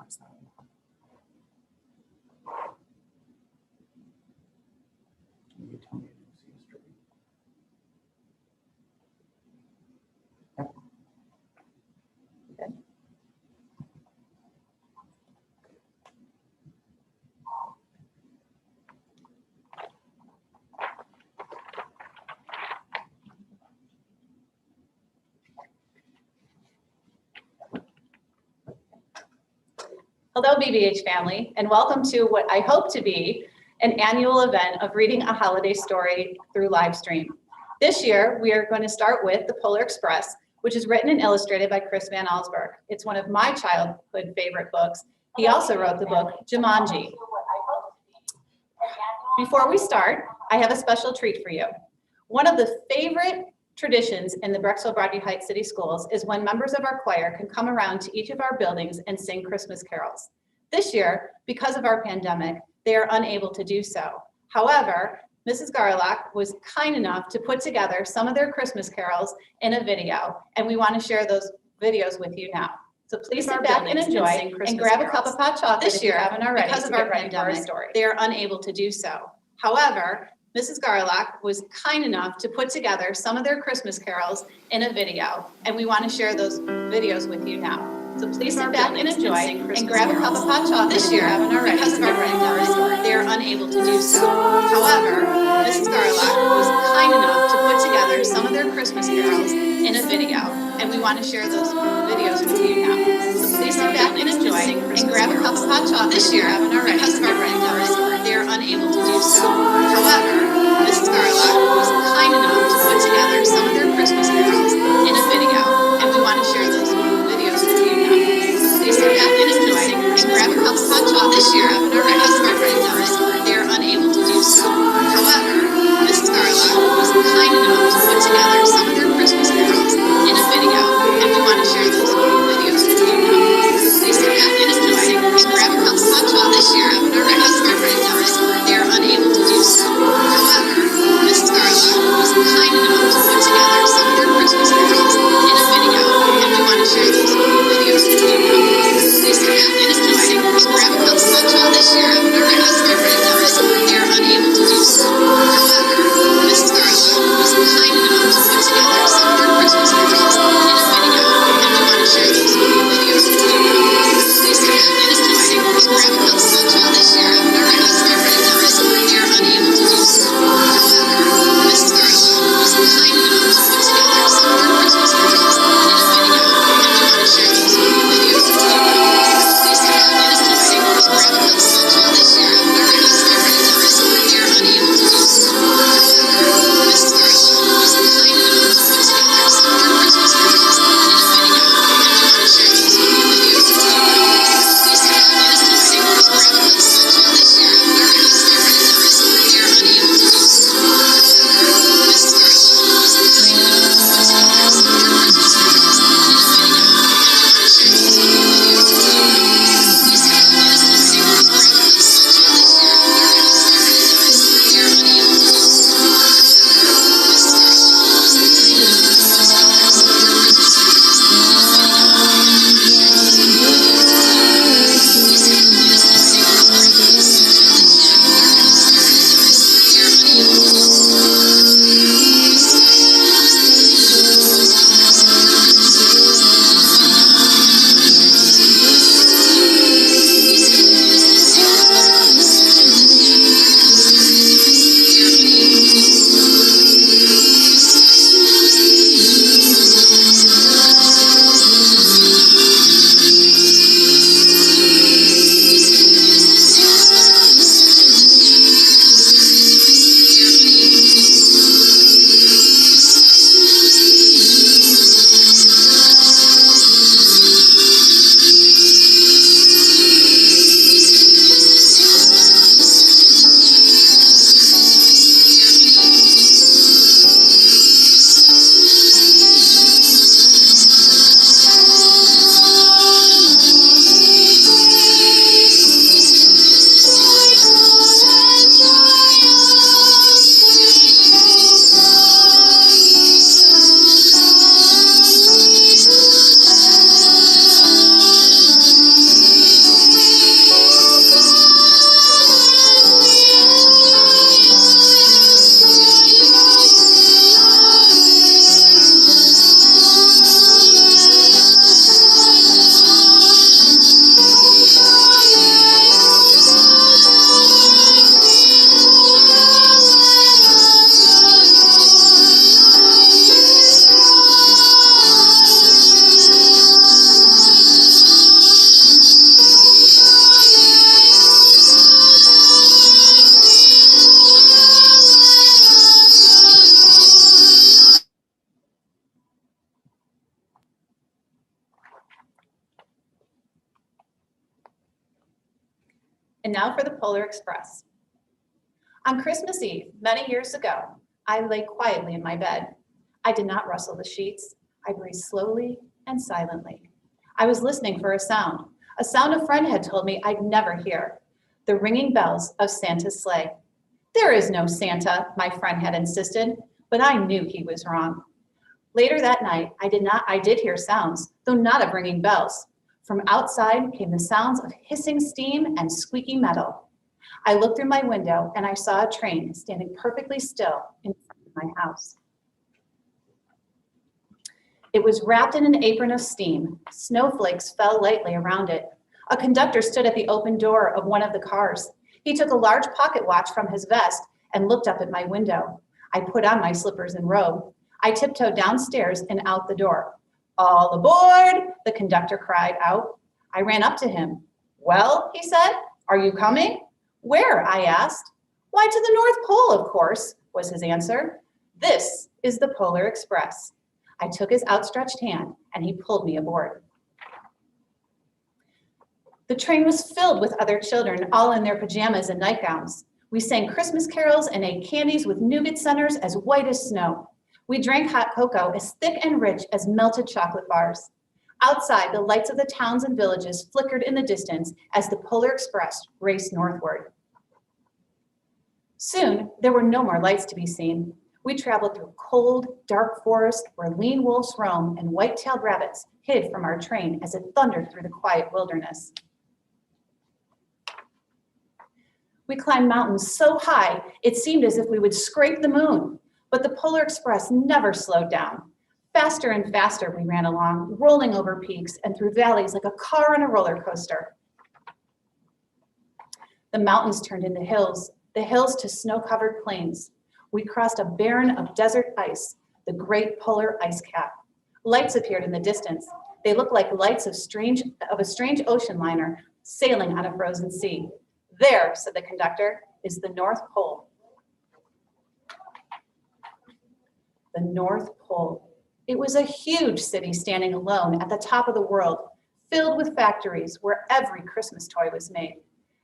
minimize that. Can you tell me if you see a straight? Yep. Good. Hello, BBH family, and welcome to what I hope to be an annual event of reading a holiday story through live stream. This year, we are going to start with The Polar Express, which is written and illustrated by Chris Van Allsburg. It's one of my childhood favorite books. He also wrote the book Jumanji. Before we start, I have a special treat for you. One of the favorite traditions in the Brecksville Broadview Heights City Schools is when members of our choir can come around to each of our buildings and sing Christmas carols. This year, because of our pandemic, they are unable to do so. However, Mrs. Garlock was kind enough to put together some of their Christmas carols in a video, and we want to share those videos with you now. So please sit back and enjoy and grab a cup of hot chocolate this year, if you haven't already, because of our pandemic, they are unable to do so. However, Mrs. Garlock was kind enough to put together some of their Christmas carols in a video, and we want to share those videos with you now. So please sit back and enjoy and grab a cup of hot chocolate this year, because of our pandemic, they are unable to do so. However, Mrs. Garlock was kind enough to put together some of their Christmas carols in a video, and we want to share those videos with you now. So please sit back and enjoy and grab a cup of hot chocolate this year, because of our pandemic, they are unable to do so. However, Mrs. Garlock was kind enough to put together some of their Christmas carols in a video, and we want to share those videos with you now. So please sit back and enjoy and grab a cup of hot chocolate this year, because of our pandemic, they are unable to do so. However, Mrs. Garlock was kind enough to put together some of their Christmas carols in a video, and we want to share those videos with you now. So please sit back and enjoy and grab a cup of hot chocolate this year, And now for the Polar Express. On Christmas Eve, many years ago, I lay quietly in my bed. I did not rustle the sheets. I breathed slowly and silently. I was listening for a sound a friend had told me I'd never hear, the ringing bells of Santa's sleigh. There is no Santa, my friend had insisted, but I knew he was wrong. Later that night, I did hear sounds, though not of ringing bells. From outside came the sounds of hissing steam and squeaky metal. I looked through my window and I saw a train standing perfectly still in front of my house. It was wrapped in an apron of steam. Snowflakes fell lightly around it. A conductor stood at the open door of one of the cars. He took a large pocket watch from his vest and looked up at my window. I put on my slippers and robe. I tiptoed downstairs and out the door. All aboard, the conductor cried out. I ran up to him. Well, he said, are you coming? Where? I asked. Why, to the North Pole, of course, was his answer. This is the Polar Express. I took his outstretched hand and he pulled me aboard. The train was filled with other children, all in their pajamas and nightgowns. We sang Christmas carols and ate candies with nougat centers as white as snow. We drank hot cocoa as thick and rich as melted chocolate bars. Outside, the lights of the towns and villages flickered in the distance as the Polar Express raced northward. Soon, there were no more lights to be seen. We traveled through cold, dark forest where lean wolves roamed and white-tailed rabbits hid from our train as it thundered through the quiet wilderness. We climbed mountains so high, it seemed as if we would scrape the moon. But the Polar Express never slowed down. Faster and faster we ran along, rolling over peaks and through valleys like a car on a roller coaster. The mountains turned into hills, the hills to snow-covered plains. We crossed a barren of desert ice, the great polar ice cap. Lights appeared in the distance. They looked like lights of a strange ocean liner sailing on a frozen sea. There, said the conductor, is the North Pole. The North Pole. It was a huge city standing alone at the top of the world, filled with factories where every Christmas toy was made.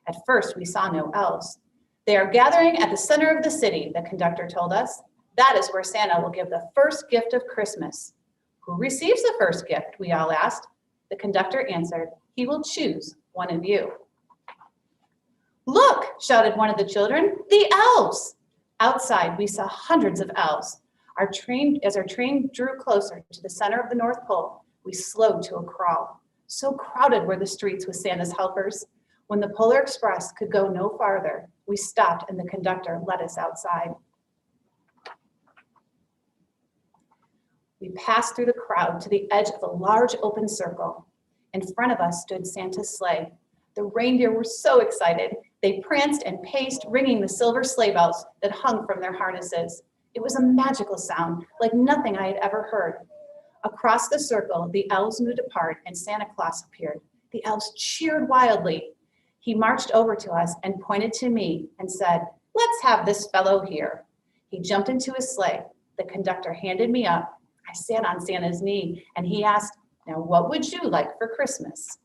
At first, we saw no elves. They are gathering at the center of the city, the conductor told us. That is where Santa will give the first gift of Christmas. Who receives the first gift, we all asked. The conductor answered, he will choose one of you. Look, shouted one of the children, the elves. Outside, we saw hundreds of elves. As our train drew closer to the center of the North Pole, we slowed to a crawl. So crowded were the streets with Santa's helpers. When the Polar Express could go no farther, we stopped and the conductor led us outside. We passed through the crowd to the edge of a large open circle. In front of us stood Santa's sleigh. The reindeer were so excited. They pranced and paced, ringing the silver sleigh bells that hung from their harnesses. It was a magical sound, like nothing I had ever heard. Across the circle, the elves moved apart and Santa Claus appeared. The elves cheered wildly. He marched over to us and pointed to me and said, let's have this fellow here. He jumped into his sleigh. The conductor handed me up. I sat on Santa's knee and he asked, now what would you like for Christmas?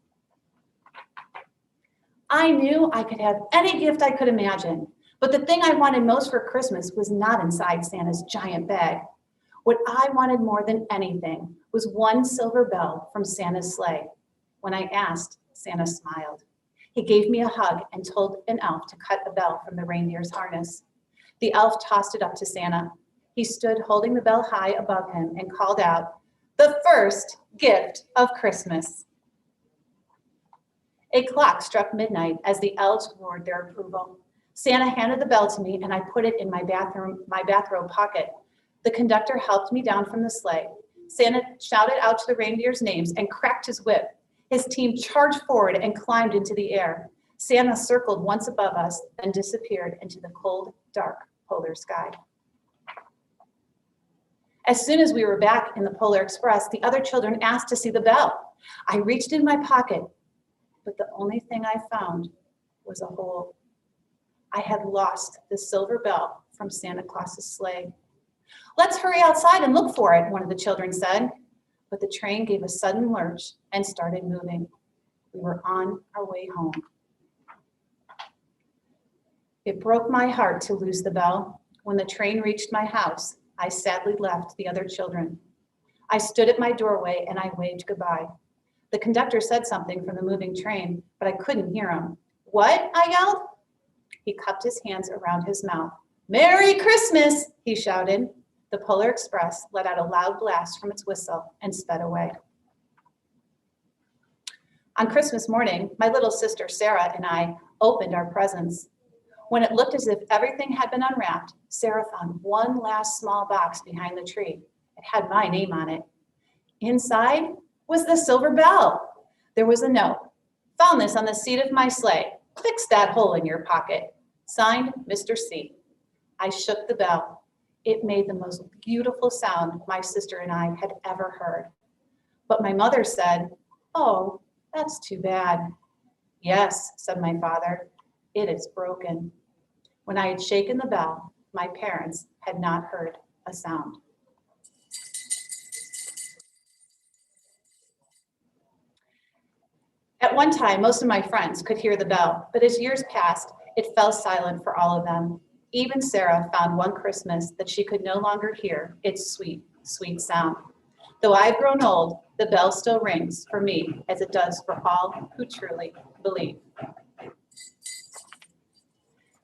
I knew I could have any gift I could imagine, but the thing I wanted most for Christmas was not inside Santa's giant bag. What I wanted more than anything was one silver bell from Santa's sleigh. When I asked, Santa smiled. He gave me a hug and told an elf to cut a bell from the reindeer's harness. The elf tossed it up to Santa. He stood holding the bell high above him and called out, the first gift of Christmas. A clock struck midnight as the elves roared their approval. Santa handed the bell to me and I put it in my bathrobe pocket. The conductor helped me down from the sleigh. Santa shouted out to the reindeers' names and cracked his whip. His team charged forward and climbed into the air. Santa circled once above us, then disappeared into the cold, dark polar sky. As soon as we were back in the Polar Express, the other children asked to see the bell. I reached in my pocket, but the only thing I found was a hole. I had lost the silver bell from Santa Claus's sleigh. Let's hurry outside and look for it, one of the children said. But the train gave a sudden lurch and started moving. We were on our way home. It broke my heart to lose the bell. When the train reached my house, I sadly left the other children. I stood at my doorway and I waved goodbye. The conductor said something from the moving train, but I couldn't hear him. What? I yelled. He cupped his hands around his mouth. Merry Christmas, he shouted. The Polar Express let out a loud blast from its whistle and sped away. On Christmas morning, my little sister Sarah and I opened our presents. When it looked as if everything had been unwrapped, Sarah found one last small box behind the tree. It had my name on it. Inside was the silver bell. There was a note. Found this on the seat of my sleigh. Fix that hole in your pocket. Signed, Mr. C. I shook the bell. It made the most beautiful sound my sister and I had ever heard. But my mother said, "Oh, that's too bad." "Yes," said my father, "it is broken." When I had shaken the bell, my parents had not heard a sound. At one time, most of my friends could hear the bell, but as years passed, it fell silent for all of them. Even Sarah found one Christmas that she could no longer hear its sweet, sweet sound. Though I've grown old, the bell still rings for me as it does for all who truly believe.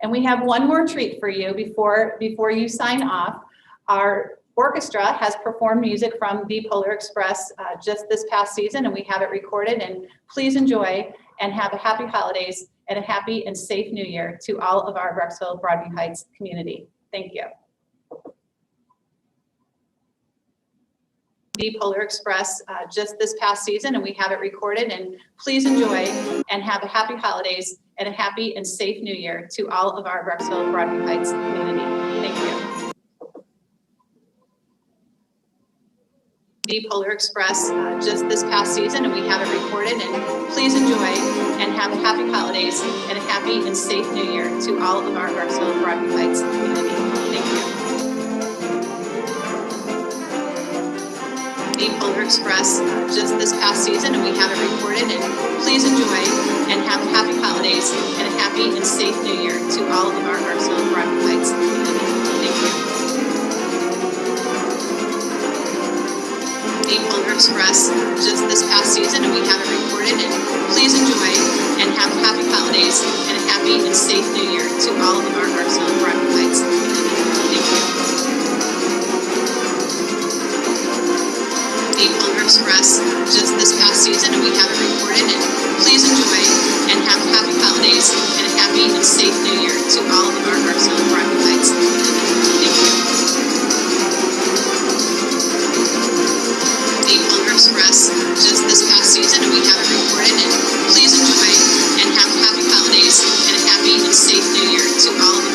And we have one more treat for you before you sign off. Our orchestra has performed music from the Polar Express just this past season, and we have it recorded. And please enjoy and have a happy holidays and a happy and safe new year to all of our Brecksville Broadview Heights community. Thank you. The Polar Express just this past season, and we have it recorded. And please enjoy and have a happy holidays and a happy and safe new year to all of our Brecksville Broadview Heights community. Thank you. The Polar Express just this past season, and we have it recorded. And please enjoy and have a happy holidays and a happy and safe new year to all of our Brecksville Broadview Heights community. Thank you. The Polar Express just this past season, and we have it recorded. And please enjoy and have a happy holidays and a happy and safe new year to all of our Brecksville Broadview Heights community. Thank you. The Polar Express just this past season, and we have it recorded. And please enjoy and have a happy holidays and a happy and safe new year to all of our Brecksville Broadview Heights community. Thank you. The Polar Express just this past season, and we have it recorded. And please enjoy and have a happy holidays and a happy and safe new year to all of our Brecksville Broadview Heights community. Thank you. The Polar Express just this past season, and we have it recorded. And please enjoy and have a happy holidays and a happy and safe new year to all of our